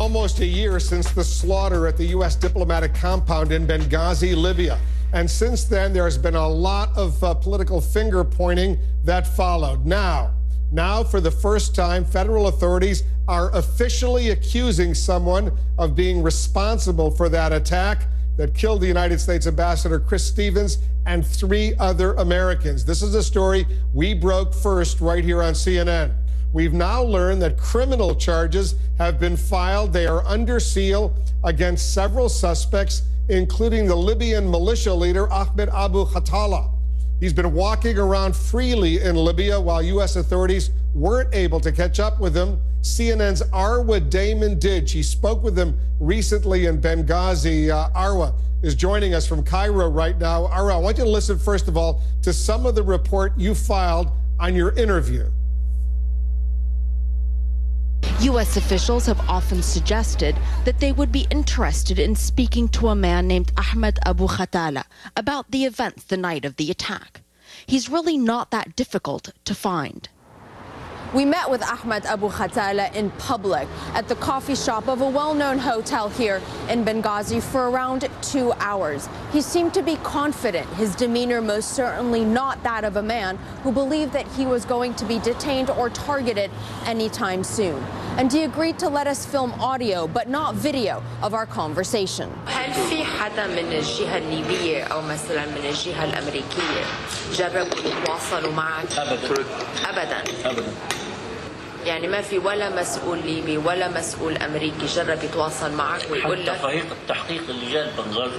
almost a year since the slaughter at the U.S. diplomatic compound in Benghazi, Libya. And since then, there has been a lot of political finger pointing that followed. Now, for the first time, federal authorities are officially accusing someone of being responsible for that attack that killed the United States Ambassador Chris Stevens and 3 other Americans. This is a story we broke first right here on CNN. We've now learned that criminal charges have been filed. They are under seal against several suspects, including the Libyan militia leader Ahmed Abu Khatala. He's been walking around freely in Libya while U.S. authorities weren't able to catch up with him. CNN's Arwa Damon did. She spoke with him recently in Benghazi. Arwa is joining us from Cairo right now. Arwa, I want you to listen, first of all, to some of the report you filed on your interview. U.S. officials have often suggested that they would be interested in speaking to a man named Ahmed Abu Khatala about the events the night of the attack. He's really not that difficult to find. We met with Ahmed Abu Khatala in public at the coffee shop of a well-known hotel here in Benghazi for around 2 hours. He seemed to be confident, his demeanor most certainly not that of a man who believed that he was going to be detained or targeted anytime soon. And he agreed to let us film audio, but not video, of our conversation. هل في حدا من الجهة الليبية أو مثلا من الجهة الأمريكية جربوا يتواصلوا معك؟ أبداً. يعني ما في ولا مسؤول ليبي ولا مسؤول أمريكي جرب يتواصل معك ويقول لك؟ فريق التحقيق اللي جاء بنغازي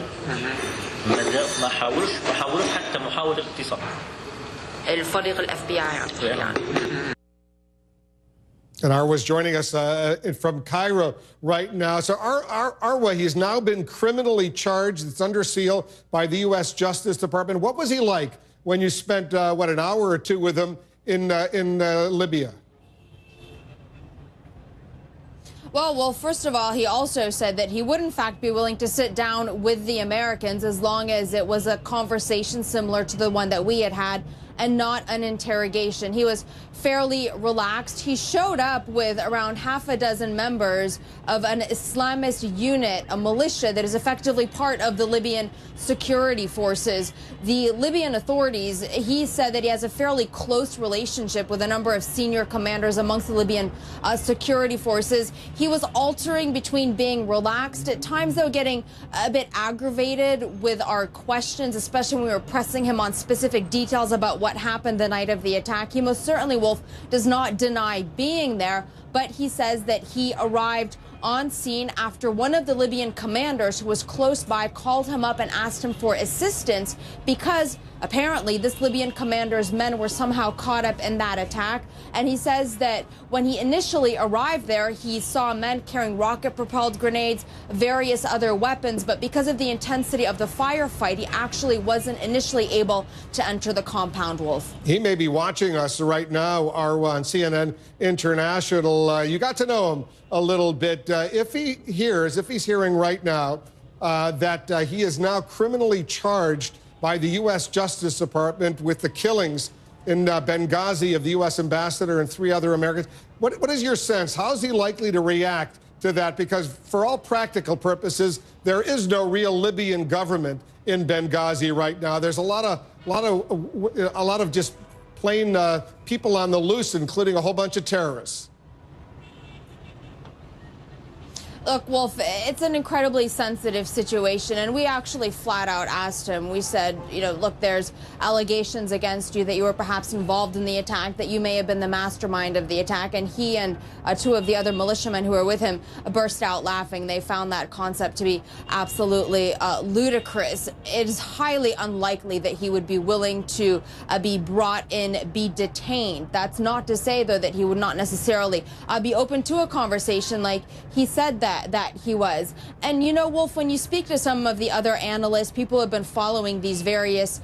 ما حاولوش حتى محاولة اتصال. الفريق الاف بي اي يعني. And Arwa is joining us from Cairo right now. So Arwa, he's now been criminally charged. It's under seal by the U.S. Justice Department. What was he like when you spent, an hour or two with him in Libya? Well, first of all, he also said that he would, in fact, be willing to sit down with the Americans as long as it was a conversation similar to the one that we had and not an interrogation. He was fairly relaxed. He showed up with around half a dozen members of an Islamist unit, a militia that is effectively part of the Libyan security forces. The Libyan authorities, he said that he has a fairly close relationship with a number of senior commanders amongst the Libyan security forces. He was altering between being relaxed, at times, though, getting a bit aggravated with our questions, especially when we were pressing him on specific details about what happened the night of the attack. He most certainly, Wolf, does not deny being there, but he says that he arrived on scene after one of the Libyan commanders who was close by called him up and asked him for assistance because apparently this Libyan commander's men were somehow caught up in that attack. And he says that when he initially arrived there, he saw men carrying rocket-propelled grenades, various other weapons, but because of the intensity of the firefight, he actually wasn't initially able to enter the compound, Wolf. He may be watching us right now, Arwa, on CNN International. You got to know him a little bit. If he's hearing right now that he is now criminally charged by the U.S. Justice Department with the killings in Benghazi of the U.S. ambassador and 3 other Americans, what is your sense? How is he likely to react to that? Because for all practical purposes, there is no real Libyan government in Benghazi right now. There's a lot of just plain people on the loose, including a whole bunch of terrorists. Look, Wolf, it's an incredibly sensitive situation, and we actually flat out asked him. We said, look, there's allegations against you that you were perhaps involved in the attack, that you may have been the mastermind of the attack, and he and 2 of the other militiamen who were with him burst out laughing. They found that concept to be absolutely ludicrous. It is highly unlikely that he would be willing to be brought in, be detained. That's not to say, though, that he would not necessarily be open to a conversation like he said that he was. And Wolf, when you speak to some of the other analysts, people who have been following these various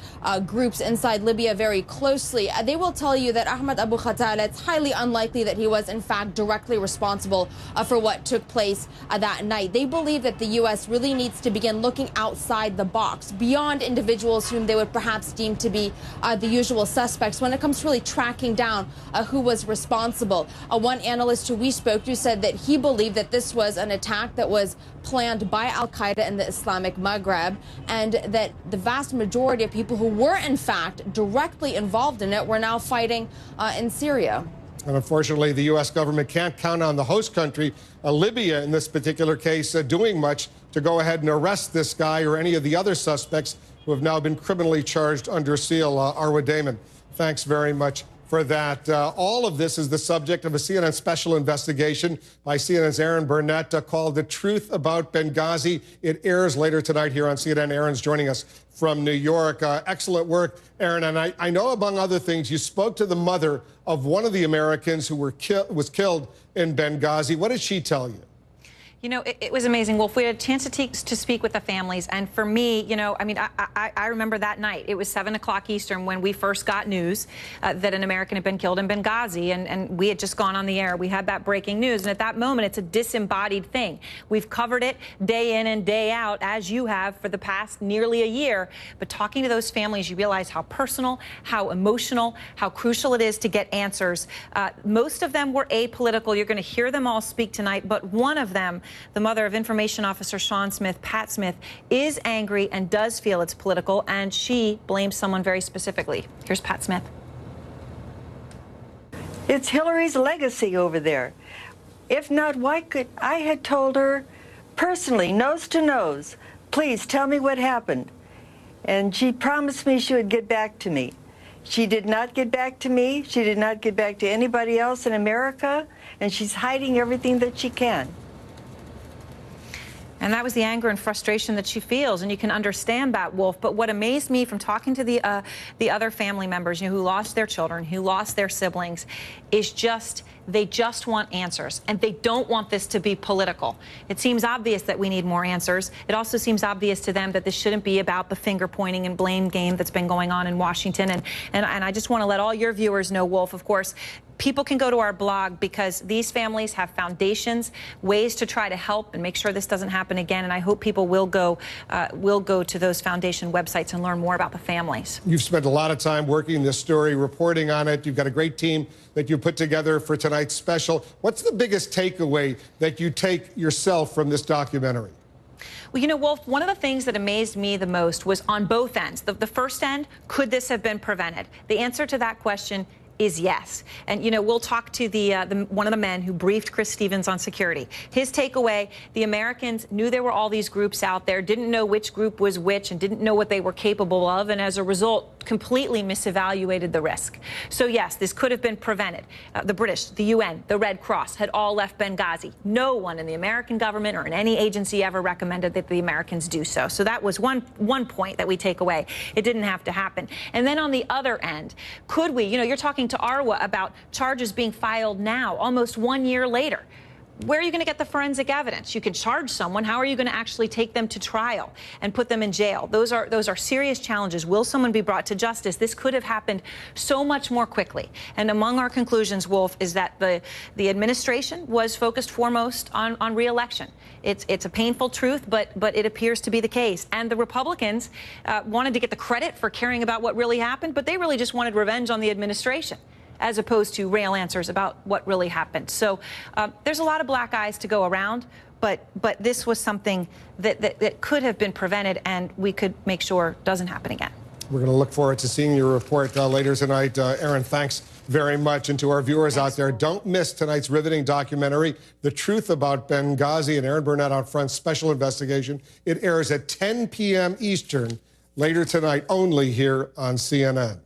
groups inside Libya very closely, they will tell you that Ahmed Abu Khatala, it's highly unlikely that he was in fact directly responsible for what took place that night. They believe that the U.S. really needs to begin looking outside the box, beyond individuals whom they would perhaps deem to be the usual suspects when it comes to really tracking down who was responsible. One analyst who we spoke to said that he believed that this was an attack that was planned by al-Qaeda in the Islamic Maghreb, and that the vast majority of people who were in fact directly involved in it were now fighting in Syria. And unfortunately, the U.S. government can't count on the host country, Libya in this particular case, doing much to go ahead and arrest this guy or any of the other suspects who have now been criminally charged under seal. Arwa Damon, thanks very much for that. All of this is the subject of a CNN special investigation by CNN's Aaron Burnett called The Truth About Benghazi. It airs later tonight here on CNN. Aaron's joining us from New York. Excellent work, Aaron. And I know, among other things, you spoke to the mother of one of the Americans who was killed in Benghazi. What did she tell you? You know, it was amazing, Wolf. We had a chance to speak with the families. And for me, you know, I mean, I remember that night. It was 7 o'clock Eastern when we first got news that an American had been killed in Benghazi. And we had just gone on the air. We had that breaking news. And at that moment, it's a disembodied thing. We've covered it day in and day out, as you have for the past nearly a year. But talking to those families, you realize how personal, how emotional, how crucial it is to get answers. Most of them were apolitical. You're going to hear them all speak tonight. But one of them, the mother of Information Officer Sean Smith, Pat Smith, is angry and does feel it's political, and she blames someone very specifically. Here's Pat Smith. It's Hillary's legacy over there. If not, why could I had told her personally, nose to nose, please tell me what happened. And she promised me she would get back to me. She did not get back to me. She did not get back to anybody else in America, and she's hiding everything that she can. And that was the anger and frustration that she feels, and you can understand that, Wolf. But what amazed me from talking to the other family members, you know, who lost their children, who lost their siblings, is they just want answers, and they don't want this to be political. It seems obvious that we need more answers. It also seems obvious to them that this shouldn't be about the finger pointing and blame game that's been going on in Washington. And I just want to let all your viewers know, Wolf, of course, people can go to our blog because these families have foundations, ways to try to help and make sure this doesn't happen again. And I hope people will go to those foundation websites and learn more about the families. You've spent a lot of time working this story, reporting on it. You've got a great team that you put together for tonight's special. What's the biggest takeaway that you take yourself from this documentary? Well, you know, Wolf, one of the things that amazed me the most was on both ends. The first end, could this have been prevented? The answer to that question is yes. And, you know, we'll talk to one of the men who briefed Chris Stevens on security. His takeaway, the Americans knew there were all these groups out there, didn't know which group was which, and didn't know what they were capable of, and as a result, completely misevaluated the risk. So, yes, this could have been prevented. The British, the UN, the Red Cross had all left Benghazi. No one in the American government or in any agency ever recommended that the Americans do so. So that was one point that we take away. It didn't have to happen. And then on the other end, could we, you know, you're talking to Arwa about charges being filed now, almost 1 year later. Where are you going to get the forensic evidence? You can charge someone. How are you going to actually take them to trial and put them in jail? Those are serious challenges. Will someone be brought to justice? This could have happened so much more quickly. And among our conclusions, Wolf, is that the administration was focused foremost on re-election. It's a painful truth, but it appears to be the case. And the Republicans wanted to get the credit for caring about what really happened, but they really just wanted revenge on the administration, as opposed to real answers about what really happened. So there's a lot of black eyes to go around, but this was something that could have been prevented, and we could make sure doesn't happen again. We're going to look forward to seeing your report later tonight. Aaron, thanks very much. And to our viewers out there, don't miss tonight's riveting documentary, The Truth About Benghazi, and Aaron Burnett out front, special investigation. It airs at 10 p.m. Eastern later tonight, only here on CNN.